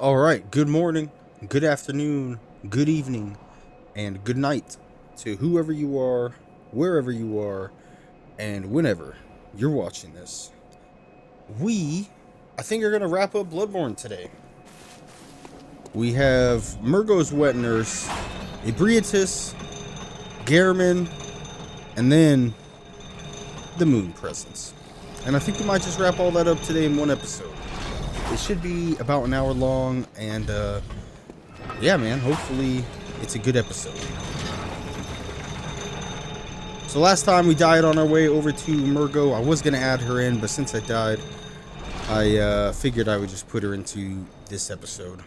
All right, good morning, good afternoon, good evening, and good night to whoever you are, wherever you are, and whenever you're watching this. I think, are going to wrap up Bloodborne today. We have Mergos Wet Nurse, Ebrietas, Garamon, and then the Moon Presence. And I think we might just wrap all that up today in one episode. It should be about an hour long, and yeah, man, hopefully it's a good episode. So last time we died on our way over to Mergo. I was going to add her in, but since I died, I figured I would just put her into this episode.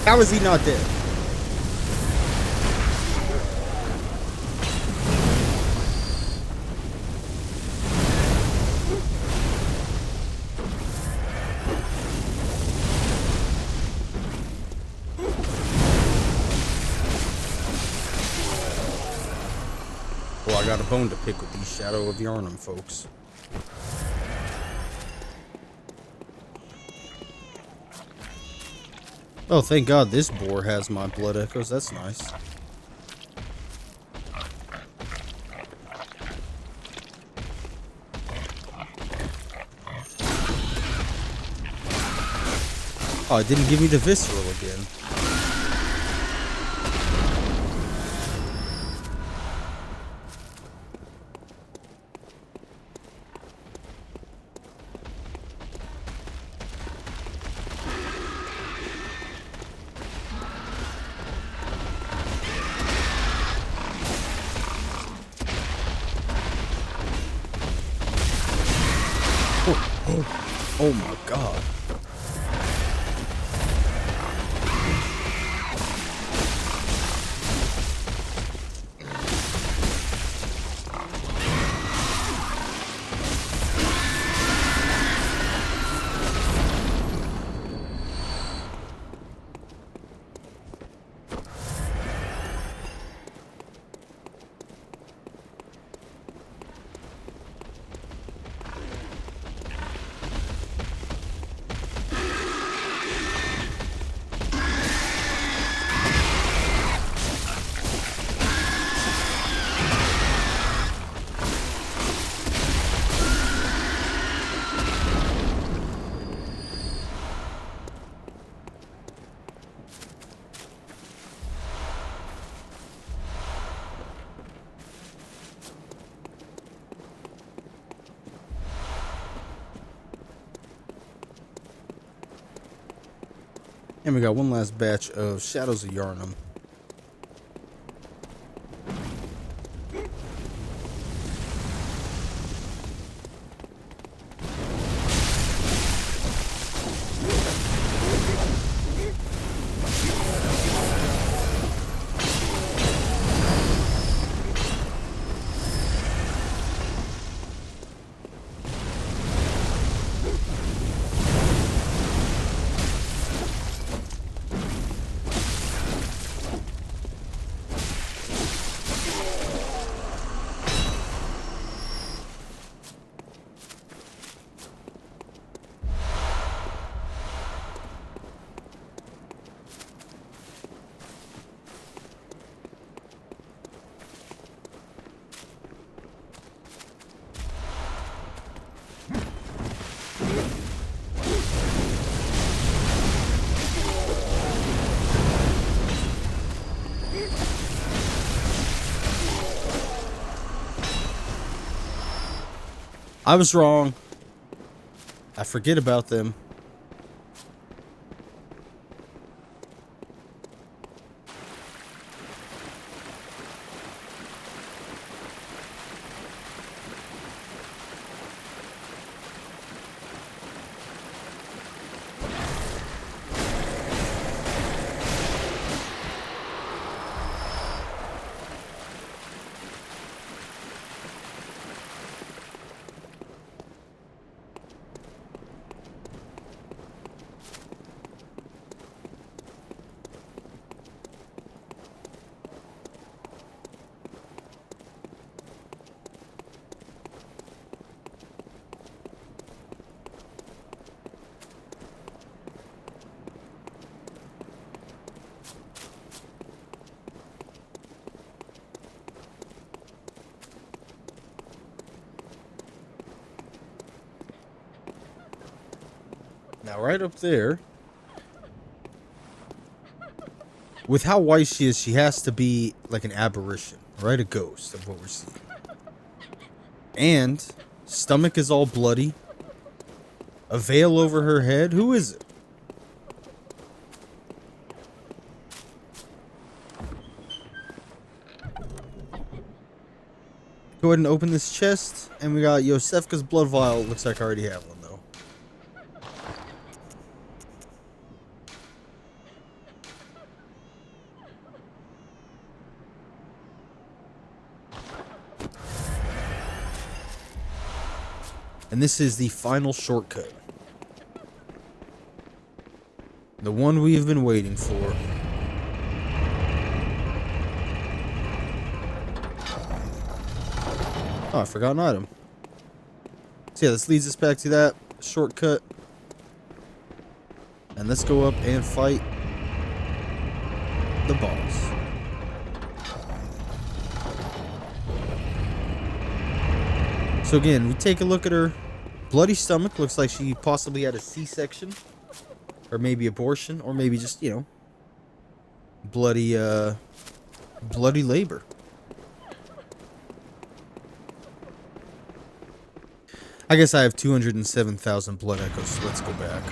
How is he not dead? Well, I got a bone to pick with these Shadow of Yharnam folks. Oh, thank God this boar has my blood echoes. That's nice. Oh, it didn't give me the visceral again. Oh my God. And we got one last batch of Shadows of Yharnam. I was wrong. I forget about them. Now, right up there, with how white she is, she has to be like an apparition, right? A ghost of what we're seeing. And stomach is all bloody. A veil over her head. Who is it? Go ahead and open this chest, and we got Yosefka's blood vial. Looks like I already have one, though. And this is the final shortcut. The one we've been waiting for. Oh, I forgot an item. So yeah, this leads us back to that shortcut. And let's go up and fight the boss. So again, we take a look at her bloody stomach. Looks like she possibly had a C-section. Or maybe abortion. Or maybe just, you know, bloody labor. I guess I have 207,000 blood echoes, so let's go back.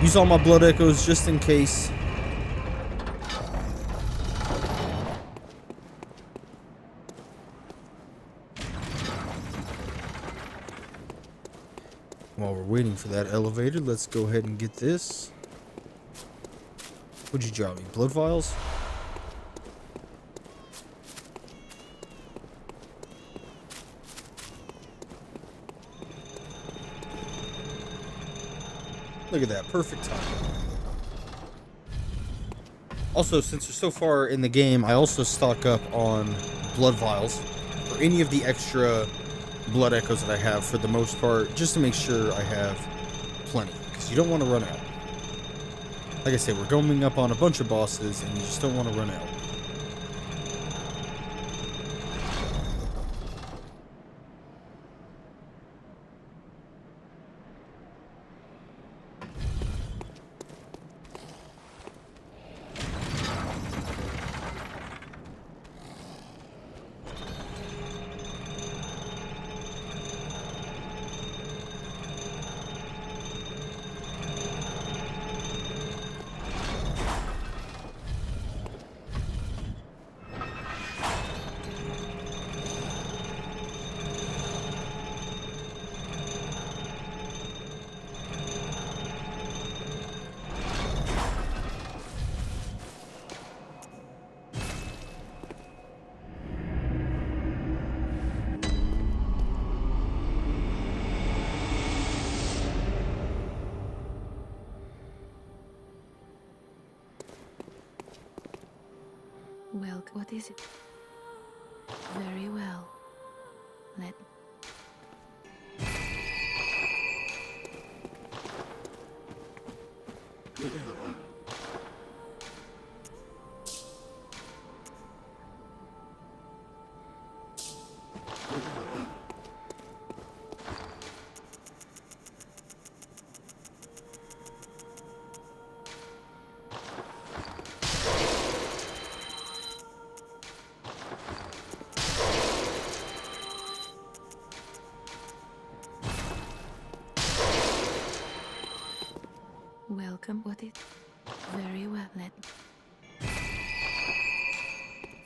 Use all my blood echoes just in case. While we're waiting for that elevator, let's go ahead and get this. What'd you drop me? Blood vials? Look at that. Perfect timing. Also, since we're so far in the game, I also stock up on blood vials for any of the extra blood echoes that I have for the most part, just to make sure I have plenty, because you don't want to run out. Like I said, we're going up on a bunch of bosses, and you just don't want to run out. Well, what is it? Very well. Let... Welcome. What is? Very well. Let.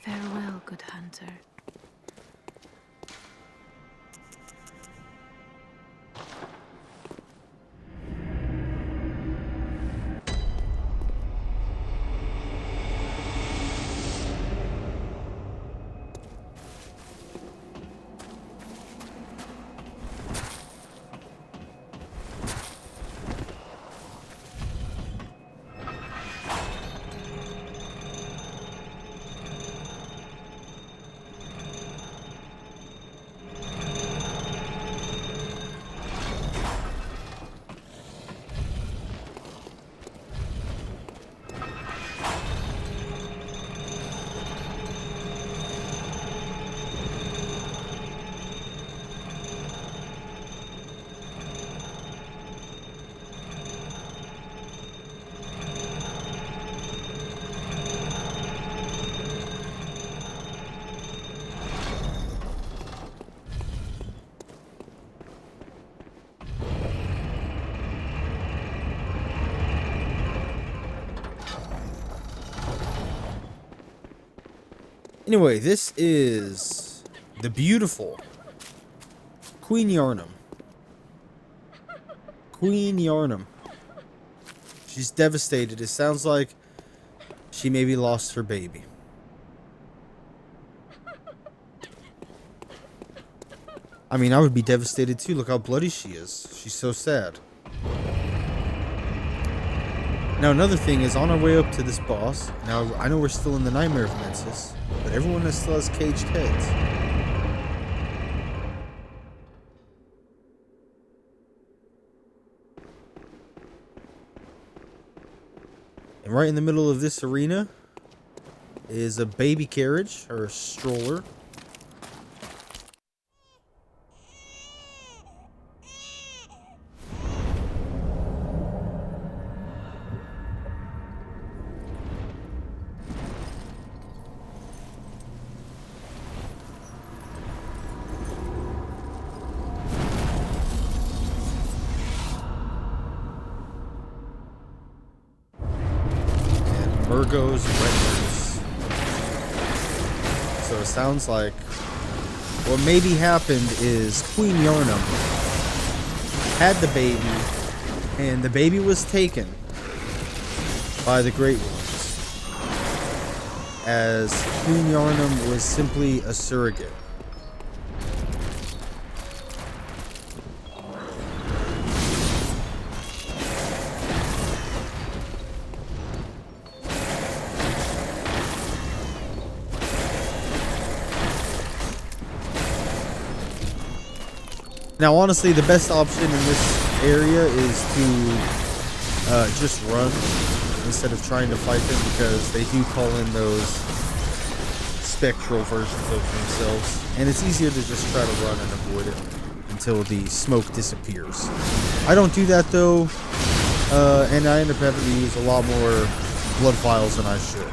Farewell, good hunter. Anyway, this is the beautiful Queen Yarnum. Queen Yarnum. She's devastated. It sounds like she maybe lost her baby. I mean, I would be devastated too. Look how bloody she is. She's so sad. Now, another thing is, on our way up to this boss, now, I know we're still in the Nightmare of Mensis, but everyone still has caged heads. And right in the middle of this arena is a baby carriage, or a stroller. Mergos Wetners. So it sounds like what maybe happened is Queen Yarnum had the baby, and the baby was taken by the Great Ones, as Queen Yarnum was simply a surrogate. Now, honestly, the best option in this area is to just run instead of trying to fight them, because they do call in those spectral versions of themselves, and it's easier to just try to run and avoid it until the smoke disappears. I don't do that though, and I end up having to use a lot more blood vials than I should.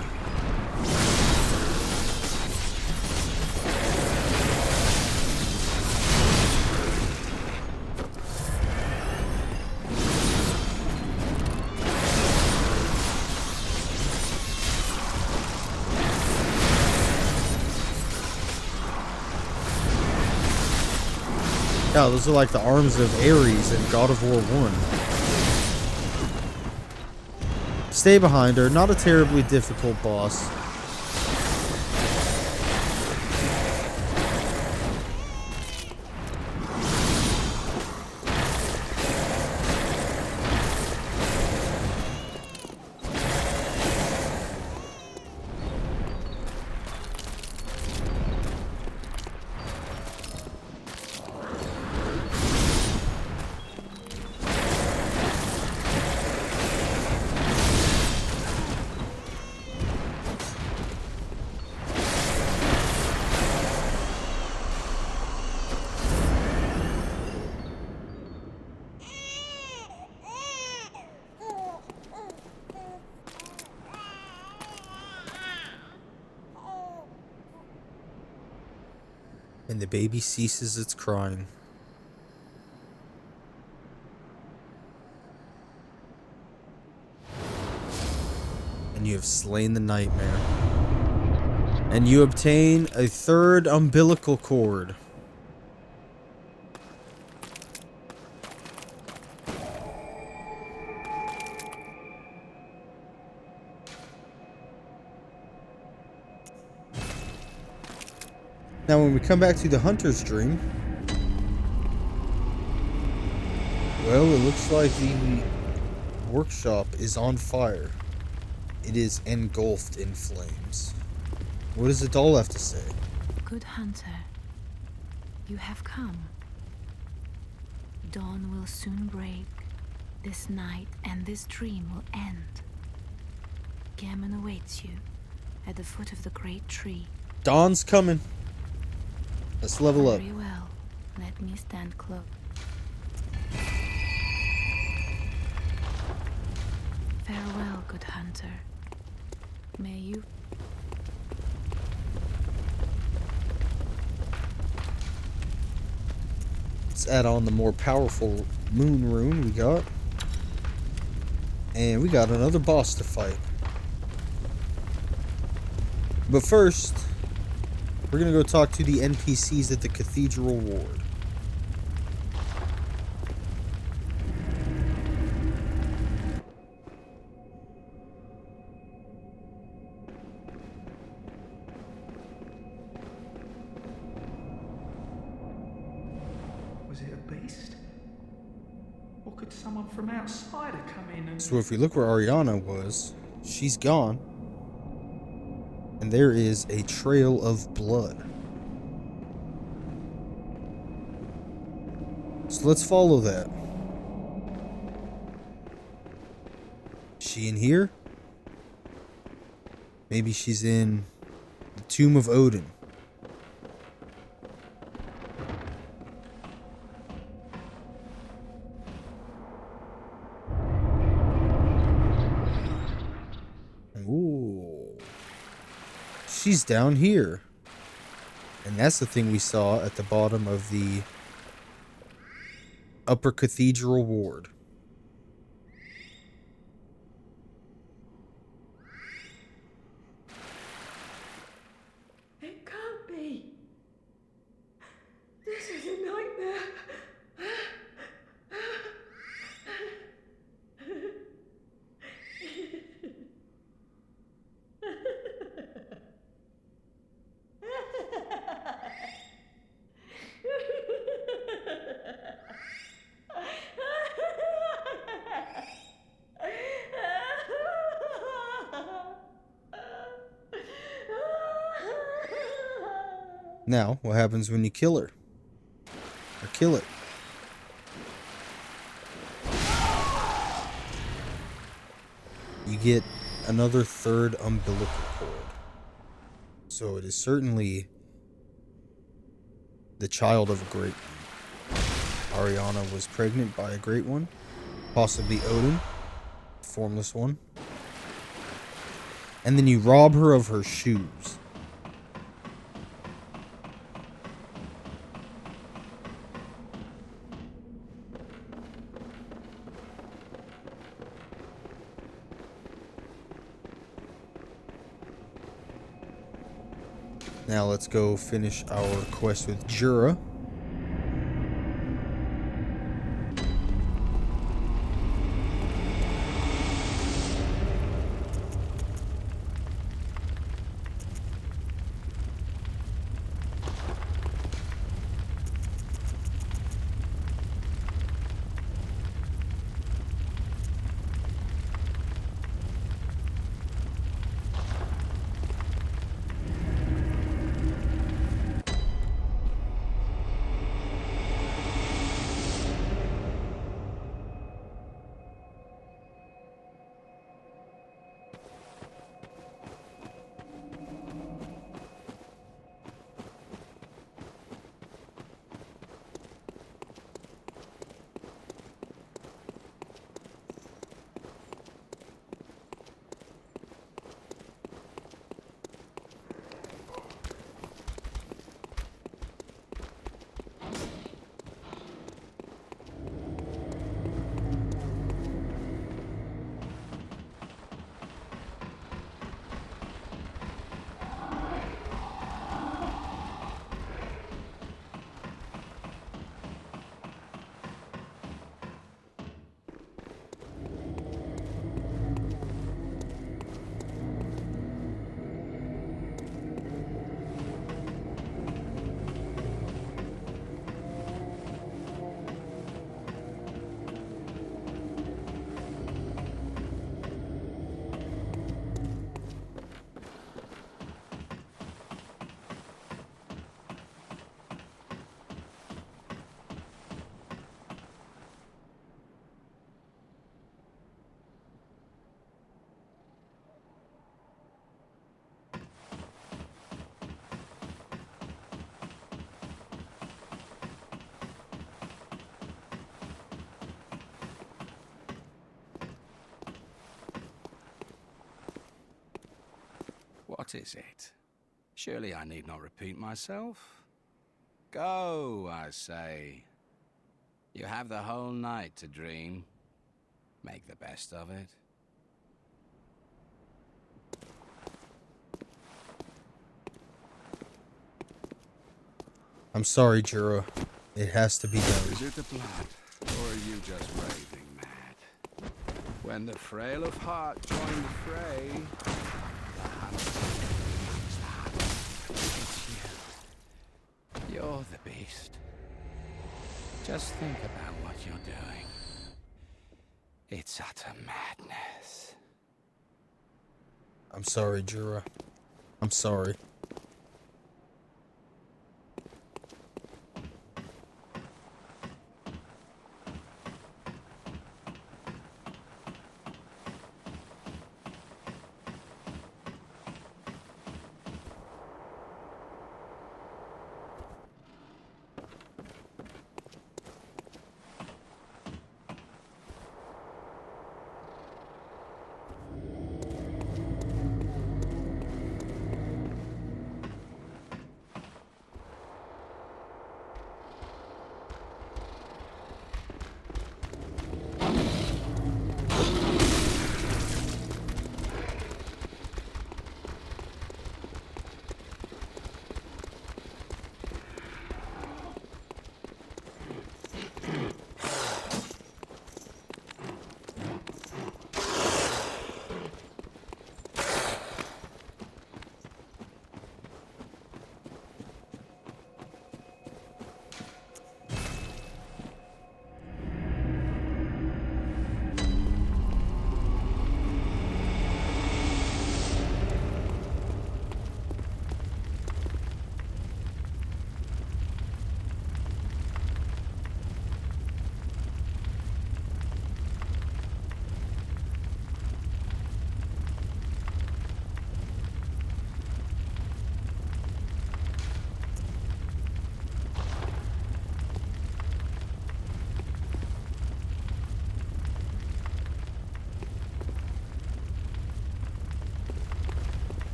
Yeah, those are like the arms of Ares in God of War 1. Stay behind her, not a terribly difficult boss. And the baby ceases its crying. and you have slain the nightmare. And you obtain a third umbilical cord. Now, when we come back to the hunter's dream, well, it looks like the workshop is on fire. It is engulfed in flames. What does the doll have to say? Good hunter, you have come. Dawn will soon break. This night and this dream will end. Gammon awaits you at the foot of the great tree. Dawn's coming. Let's level up. Very well. Let me stand close. Farewell, good hunter. May you... Let's add on the more powerful moon rune we got. And we got another boss to fight. But first, we're gonna go talk to the NPCs at the Cathedral Ward. Was it a beast? Or could someone from outside have come in and... So if we look where Ariana was, she's gone. And there is a trail of blood. So let's follow that. Is she in here? Maybe she's in the Tomb of Odin. Ooh. She's down here. And that's the thing we saw at the bottom of the Upper Cathedral Ward. It can't be. This is a nightmare. Now, what happens when you kill her? Or kill it? You get another third umbilical cord. So it is certainly the child of a great one. Ariana was pregnant by a great one. Possibly Odin. Formless one. And then you rob her of her shoes. Now let's go finish our quest with Jura. What is it? Surely I need not repeat myself. Go, I say. You have the whole night to dream. Make the best of it. I'm sorry, Jura. It has to be done. Is it the blood, or are you just raving mad? When the frail of heart join the fray, the hunter becomes the hunter. It's you. You're the beast. Just think about what you're doing. It's utter madness. I'm sorry, Jura. I'm sorry.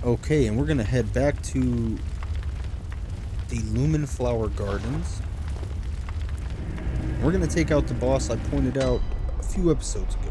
Okay, and we're gonna head back to the Lumen Flower Gardens. We're gonna take out the boss I pointed out a few episodes ago.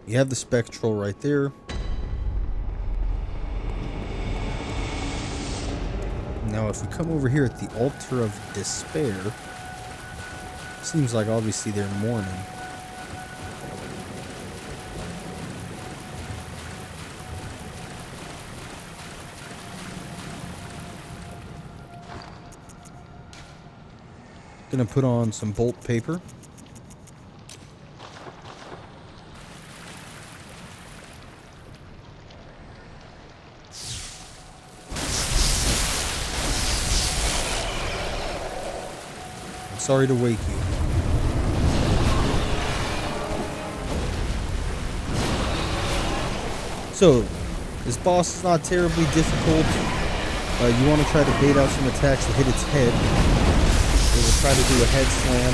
You have the spectral right there. Now if we come over here at the Altar of Despair, seems like obviously they're mourning. Gonna put on some bolt paper. Sorry to wake you. So, this boss is not terribly difficult. You want to try to bait out some attacks to hit its head. It will try to do a head slam.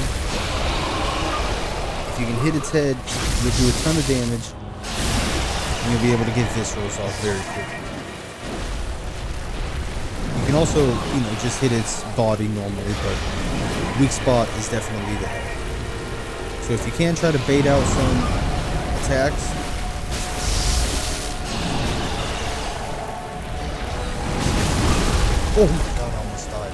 If you can hit its head, you'll do a ton of damage. and you'll be able to get viscerals off very quickly. You can also, you know, just hit its body normally, but weak spot is definitely the head. So if you can try to bait out some attacks. Oh my god, I almost died.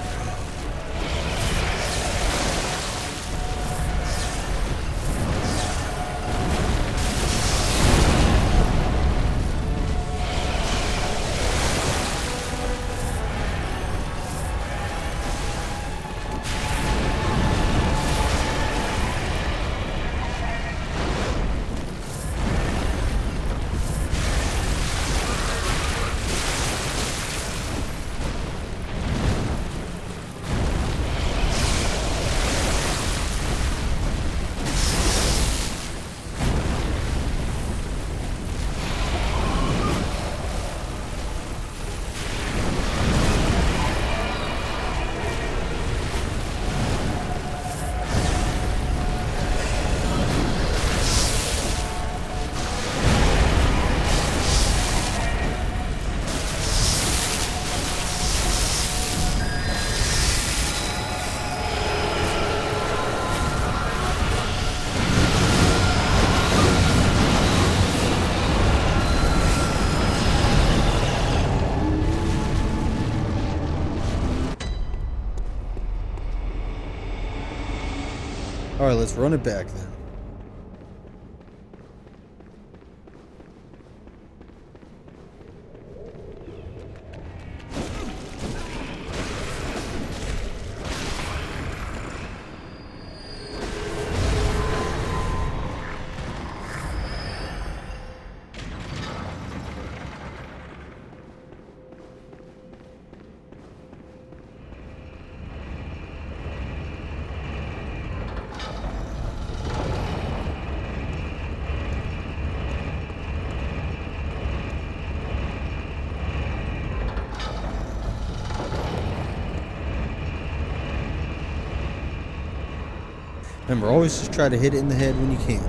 Alright, let's run it back then. Remember, always just try to hit it in the head when you can.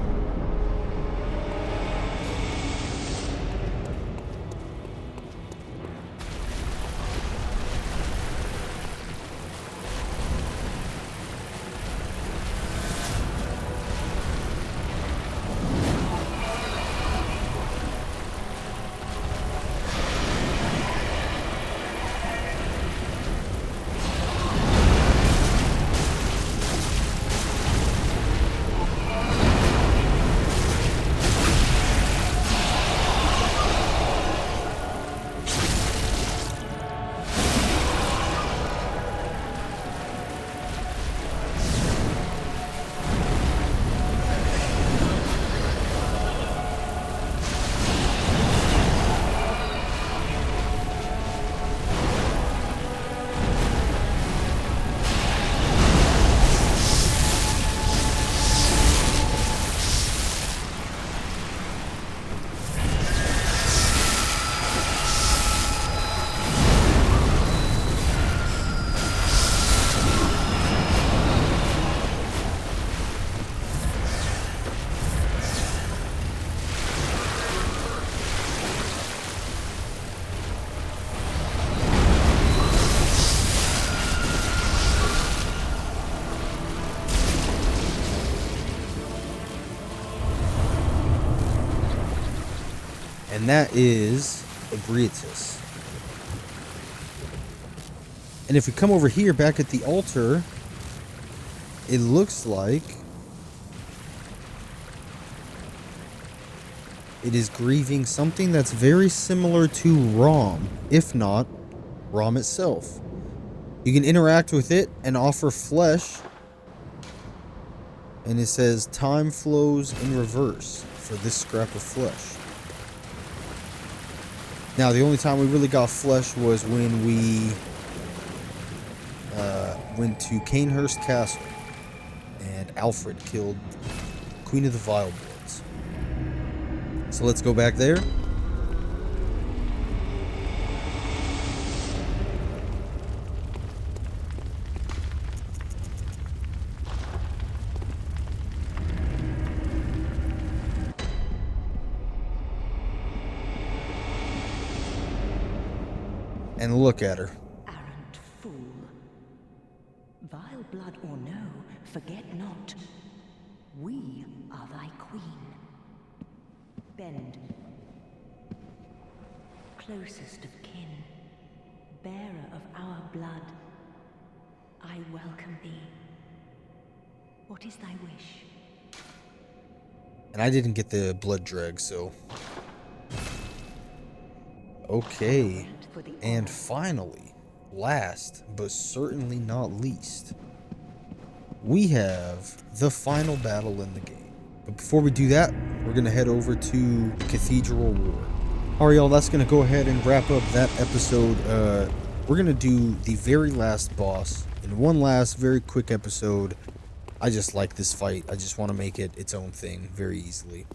And that is Ebrietas. And if we come over here back at the altar, it looks like it is grieving something that's very similar to Rom, if not Rom itself. You can interact with it and offer flesh. And it says time flows in reverse for this scrap of flesh. Now, the only time we really got flesh was when we went to Canehurst Castle and Alfred killed Queen of the Vile Bloods. So let's go back there. And look at her. Arrant fool. Vile blood or no, forget not. We are thy queen. Bend. Closest of kin. Bearer of our blood. I welcome thee. What is thy wish? And I didn't get the blood drag, so... Okay. And finally, last but certainly not least, we have the final battle in the game. But before we do that, we're going to head over to Cathedral War. Alright, y'all, that's going to go ahead and wrap up that episode. We're going to do the very last boss in one last very quick episode. I just like this fight. I just want to make it its own thing very easily.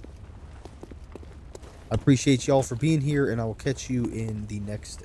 I appreciate y'all for being here, and I will catch you in the next